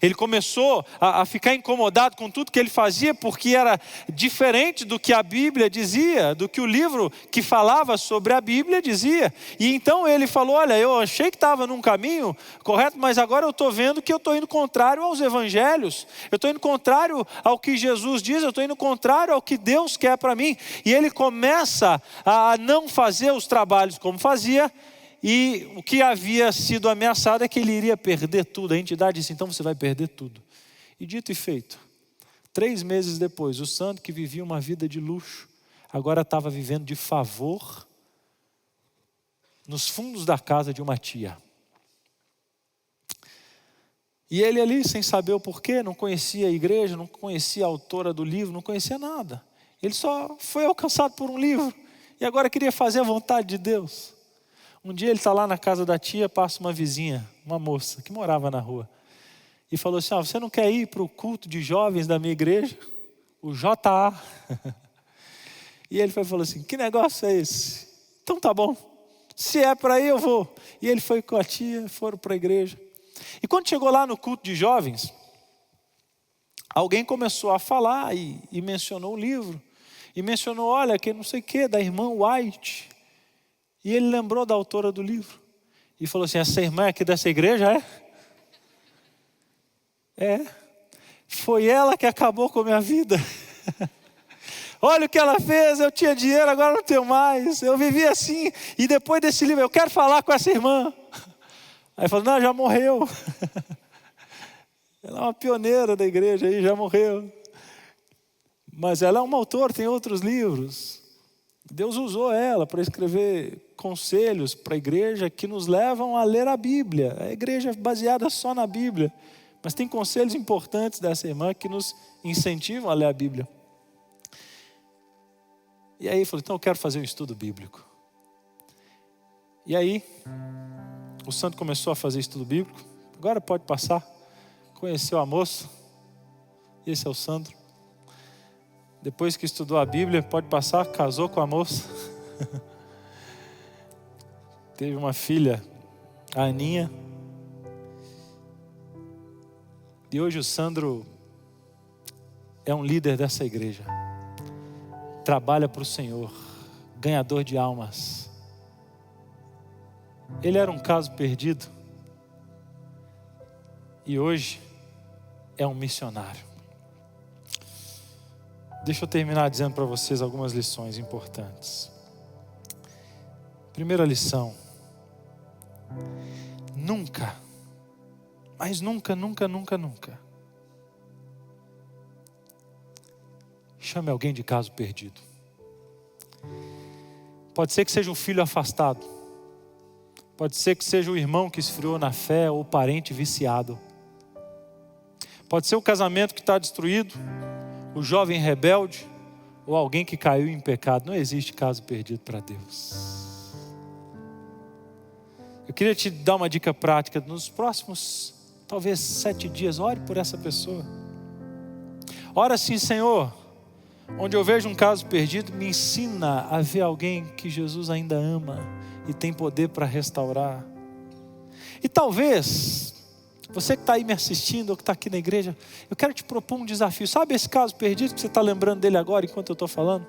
ele começou a ficar incomodado com tudo que ele fazia, porque era diferente do que a Bíblia dizia, do que o livro que falava sobre a Bíblia dizia. E então ele falou: olha, eu achei que estava num caminho correto, mas agora eu estou vendo que eu estou indo contrário aos evangelhos. Eu estou indo contrário ao que Jesus diz, eu estou indo contrário ao que Deus quer para mim. E ele começa a não fazer os trabalhos como fazia. E o que havia sido ameaçado é que ele iria perder tudo. A entidade disse: então você vai perder tudo. E dito e feito, 3 meses depois, o Sandro, que vivia uma vida de luxo, agora estava vivendo de favor nos fundos da casa de uma tia. E ele ali, sem saber o porquê, não conhecia a igreja, não conhecia a autora do livro, não conhecia nada. Ele só foi alcançado por um livro e agora queria fazer a vontade de Deus. Um dia ele está lá na casa da tia, passa uma vizinha, uma moça que morava na rua, e falou assim: você não quer ir para o culto de jovens da minha igreja? O JA. E ele falou assim: que negócio é esse? Então tá bom, se é para ir eu vou. E ele foi com a tia, foram para a igreja. E quando chegou lá no culto de jovens, alguém começou a falar e mencionou o livro. E mencionou, olha, que não sei o que, da irmã White. E ele lembrou da autora do livro. E falou assim, essa irmã aqui dessa igreja é? Foi ela que acabou com a minha vida. Olha o que ela fez, eu tinha dinheiro, agora não tenho mais. Eu vivi assim, e depois desse livro, eu quero falar com essa irmã. Aí falou, não, já morreu. Ela é uma pioneira da igreja aí, já morreu. Mas ela é uma autora, tem outros livros. Deus usou ela para escrever conselhos para a igreja que nos levam a ler a Bíblia. A igreja é baseada só na Bíblia. Mas tem conselhos importantes dessa irmã que nos incentivam a ler a Bíblia. E aí ele falou, então eu quero fazer um estudo bíblico. E aí, o santo começou a fazer estudo bíblico. Agora pode passar. Conheceu a moça. Esse é o Sandro. Depois que estudou a Bíblia, pode passar, casou com a moça. Teve uma filha, a Aninha. E hoje o Sandro é um líder dessa igreja. Trabalha para o Senhor, ganhador de almas. Ele era um caso perdido. E hoje é um missionário. Deixa eu terminar dizendo para vocês algumas lições importantes. Primeira lição. Nunca, mas nunca, chame alguém de caso perdido. Pode ser que seja um filho afastado. Pode ser que seja o irmão que esfriou na fé ou o parente viciado. Pode ser o casamento que está destruído, o jovem rebelde ou alguém que caiu em pecado. Não existe caso perdido para Deus. Eu queria te dar uma dica prática. Nos próximos, talvez 7 dias, ore por essa pessoa. Ora assim, Senhor, onde eu vejo um caso perdido, me ensina a ver alguém que Jesus ainda ama e tem poder para restaurar. E talvez, você que está aí me assistindo ou que está aqui na igreja, eu quero te propor um desafio. Sabe esse caso perdido que você está lembrando dele agora enquanto eu estou falando?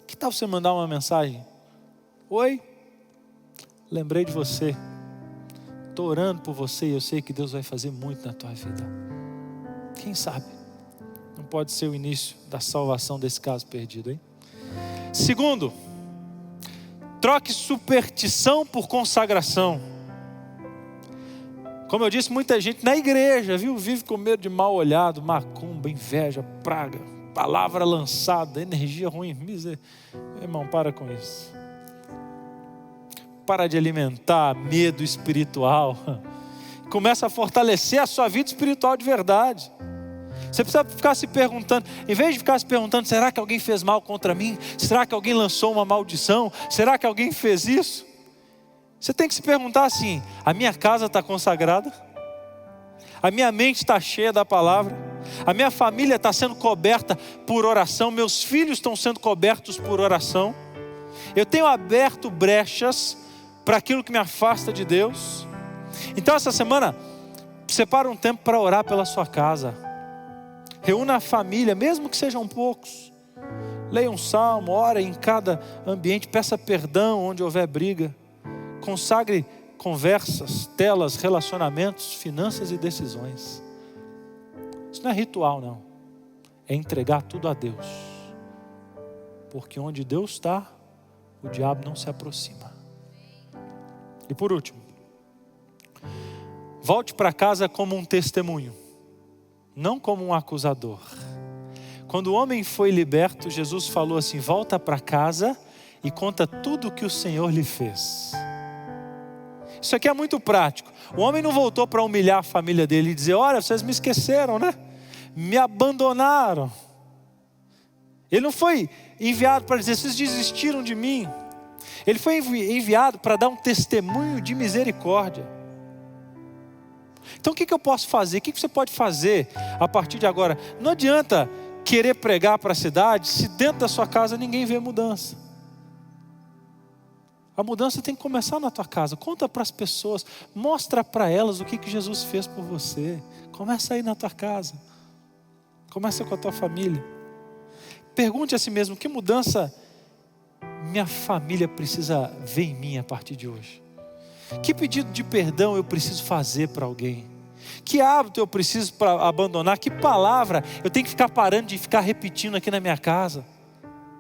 Que tal você mandar uma mensagem? Oi, lembrei de você. Estou orando por você e eu sei que Deus vai fazer muito na tua vida. Quem sabe? Não pode ser o início da salvação desse caso perdido, hein? Segundo, troque superstição por consagração. Como eu disse, muita gente na igreja, vive com medo de mal olhado, macumba, inveja, praga, palavra lançada, energia ruim. Irmão, para com isso. Para de alimentar medo espiritual. Começa a fortalecer a sua vida espiritual de verdade. Você precisa ficar se perguntando, em vez de ficar se perguntando, será que alguém fez mal contra mim? Será que alguém lançou uma maldição? Será que alguém fez isso? Você tem que se perguntar assim, a minha casa está consagrada? A minha mente está cheia da palavra? A minha família está sendo coberta por oração? Meus filhos estão sendo cobertos por oração? Eu tenho aberto brechas para aquilo que me afasta de Deus? Então essa semana, separa um tempo para orar pela sua casa. Reúna a família, mesmo que sejam poucos. Leia um salmo, ore em cada ambiente, peça perdão onde houver briga. Consagre conversas, telas, relacionamentos, finanças e decisões. Isso não é ritual, não. É entregar tudo a Deus. Porque onde Deus está, o diabo não se aproxima. E por último, volte para casa como um testemunho, não como um acusador. Quando o homem foi liberto, Jesus falou assim, volta para casa e conta tudo o que o Senhor lhe fez. Isso aqui é muito prático. O homem não voltou para humilhar a família dele e dizer, olha, vocês me esqueceram, né? Me abandonaram. Ele não foi enviado para dizer, vocês desistiram de mim. Ele foi enviado para dar um testemunho de misericórdia. Então o que eu posso fazer? O que você pode fazer a partir de agora? Não adianta querer pregar para a cidade se dentro da sua casa ninguém vê mudança. A mudança tem que começar na tua casa. Conta para as pessoas, mostra para elas o que Jesus fez por você. Começa aí na tua casa. Começa com a tua família. Pergunte a si mesmo, que mudança minha família precisa ver em mim a partir de hoje? Que pedido de perdão eu preciso fazer para alguém? Que hábito eu preciso abandonar? Que palavra eu tenho que ficar parando de ficar repetindo aqui na minha casa,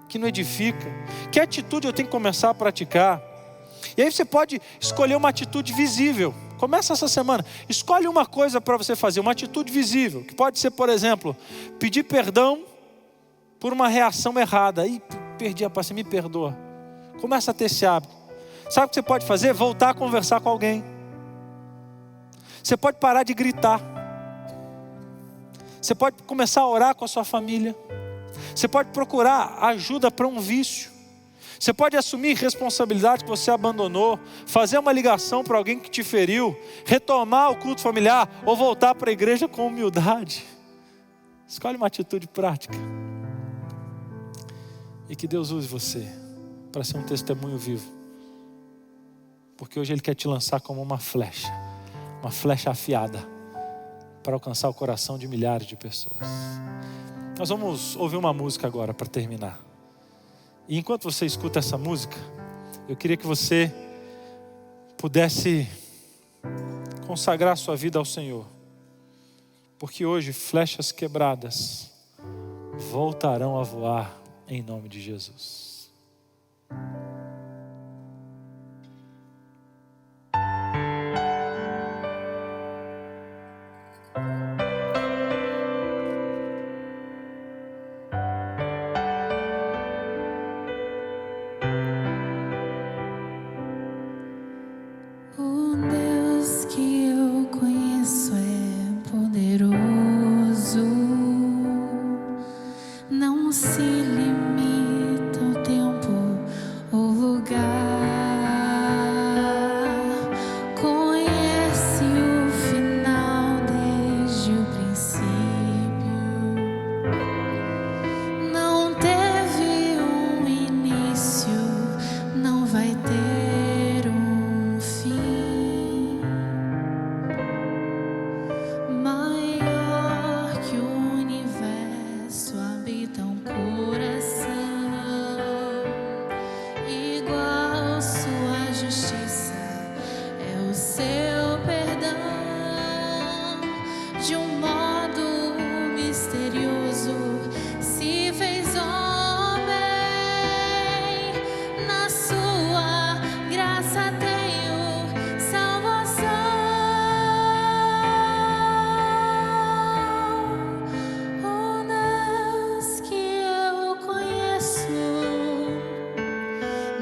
que não edifica? Que atitude eu tenho que começar a praticar? E aí você pode escolher uma atitude visível. Começa essa semana, escolhe uma coisa para você fazer, uma atitude visível, que pode ser, por exemplo, pedir perdão por uma reação errada. Ih, perdi a paciência, me perdoa. Começa a ter esse hábito. Sabe o que você pode fazer? Voltar a conversar com alguém. Você pode parar de gritar. Você pode começar a orar com a sua família. Você pode procurar ajuda para um vício. Você pode assumir responsabilidade que você abandonou, fazer uma ligação para alguém que te feriu, retomar o culto familiar ou voltar para a igreja com humildade. Escolhe uma atitude prática. E que Deus use você para ser um testemunho vivo. Porque hoje Ele quer te lançar como uma flecha afiada, para alcançar o coração de milhares de pessoas. Nós vamos ouvir uma música agora para terminar. E enquanto você escuta essa música, eu queria que você pudesse consagrar sua vida ao Senhor. Porque hoje flechas quebradas voltarão a voar em nome de Jesus.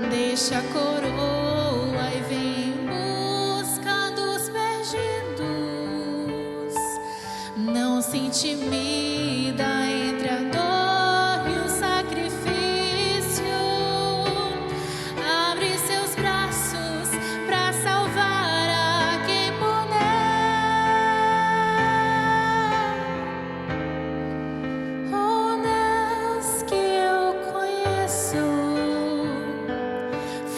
Deixa a coroa e vem em busca dos perdidos. Não se intimida entre a dor e o sacrifício. Abre seus braços para salvar a quem puder. Oh Deus que eu conheço,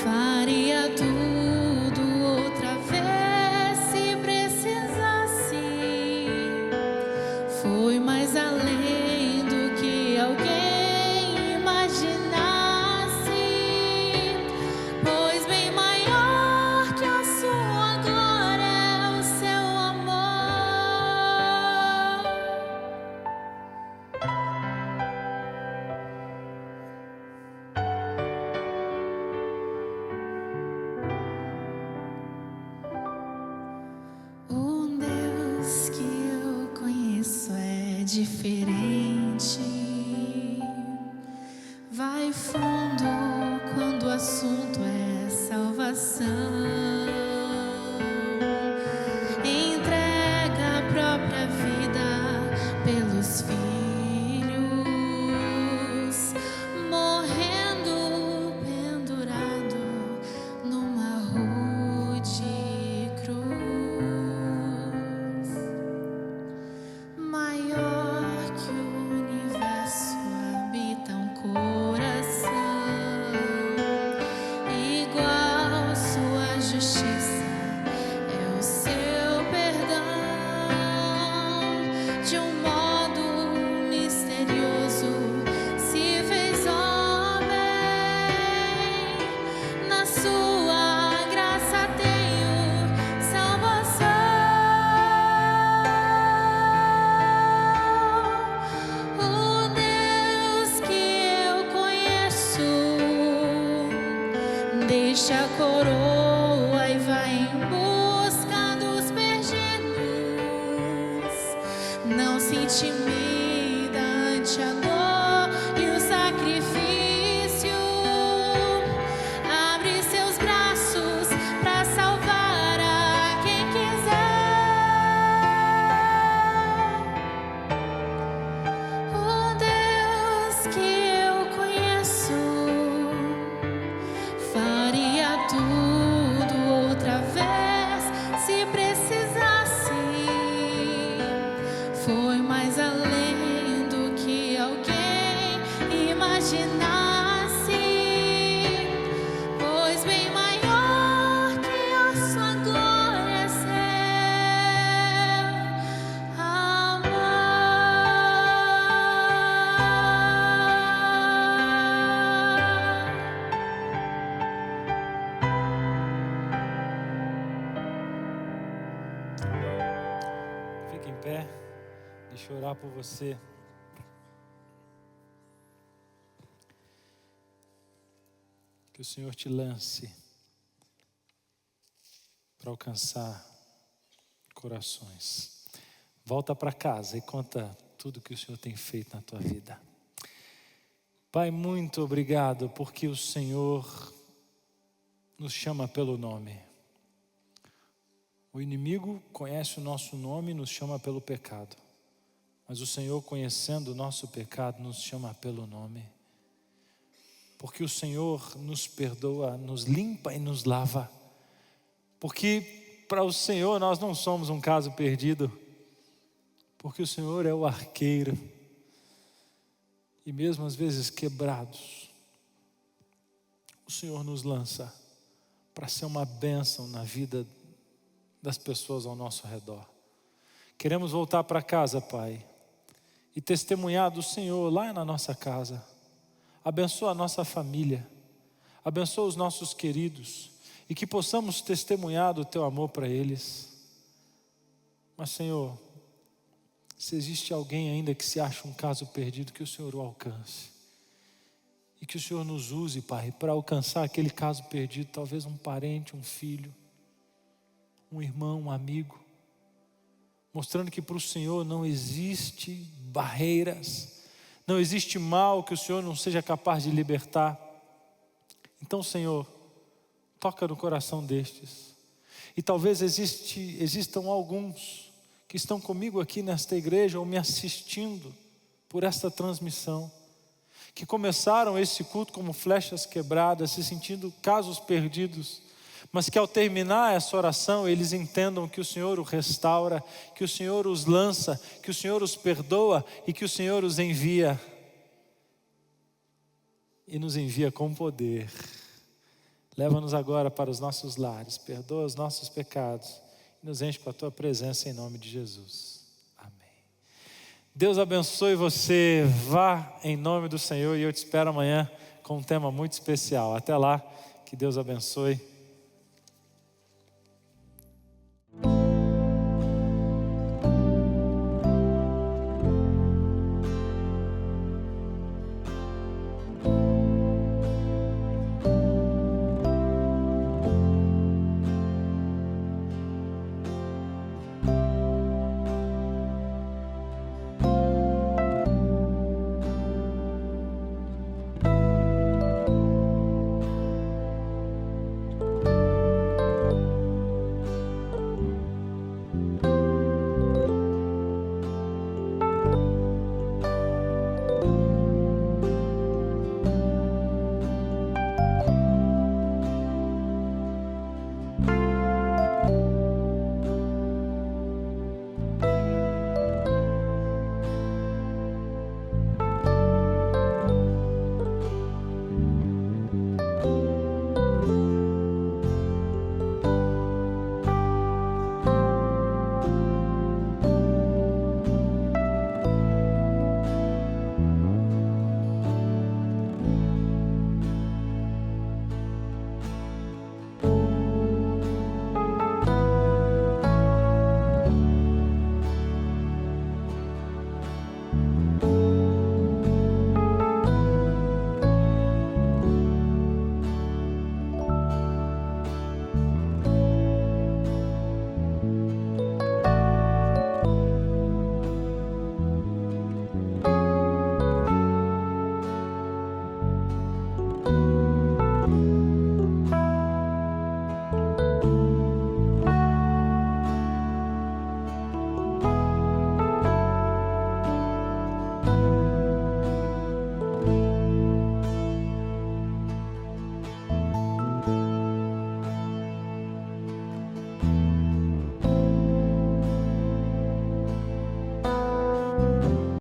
faria tudo outra vez se precisasse. Foi mais além do que alguém imaginasse, pois bem maior que a sua glória é o seu amor. O Deus que eu conheço é diferente. Vai fundo quando o assunto é salvação. Entrega a própria vida pelos filhos, morrendo pendurado numa rude cruz. Maior que o veste a coroa e vai em busca dos perdidos. Não se intimida ante a dor e o sacrifício. Abre seus braços para salvar a quem quiser. O Deus que eu conheço faria tudo outra vez se precisasse. Foi mais além do que alguém imaginasse, pois bem maior que a sua glória é seu amar. Fique em pé. Deixa eu orar por você. Que o Senhor te lance para alcançar corações. Volta para casa e conta tudo que o Senhor tem feito na tua vida. Pai, muito obrigado porque o Senhor nos chama pelo nome. O inimigo conhece o nosso nome e nos chama pelo pecado. Mas o Senhor, conhecendo o nosso pecado, nos chama pelo nome. Porque o Senhor nos perdoa, nos limpa e nos lava. Porque para o Senhor nós não somos um caso perdido. Porque o Senhor é o arqueiro. E mesmo às vezes quebrados, o Senhor nos lança para ser uma bênção na vida das pessoas ao nosso redor. Queremos voltar para casa, Pai, e testemunhar do Senhor lá na nossa casa. Abençoa a nossa família, abençoa os nossos queridos, e que possamos testemunhar do Teu amor para eles. Mas, Senhor, se existe alguém ainda que se acha um caso perdido, que o Senhor o alcance. E que o Senhor nos use, Pai, para alcançar aquele caso perdido, talvez um parente, um filho, um irmão, um amigo, mostrando que para o Senhor não existe barreiras, não existe mal que o Senhor não seja capaz de libertar. Então, Senhor, toca no coração destes. E talvez existam alguns que estão comigo aqui nesta igreja ou me assistindo por esta transmissão, que começaram esse culto como flechas quebradas, se sentindo casos perdidos, mas que ao terminar essa oração eles entendam que o Senhor os restaura, que o Senhor os lança, que o Senhor os perdoa e que o Senhor os envia. E nos envia com poder. Leva-nos agora para os nossos lares, perdoa os nossos pecados e nos enche com a Tua presença em nome de Jesus. Amém. Deus abençoe você, vá em nome do Senhor e eu te espero amanhã com um tema muito especial. Até lá, que Deus abençoe.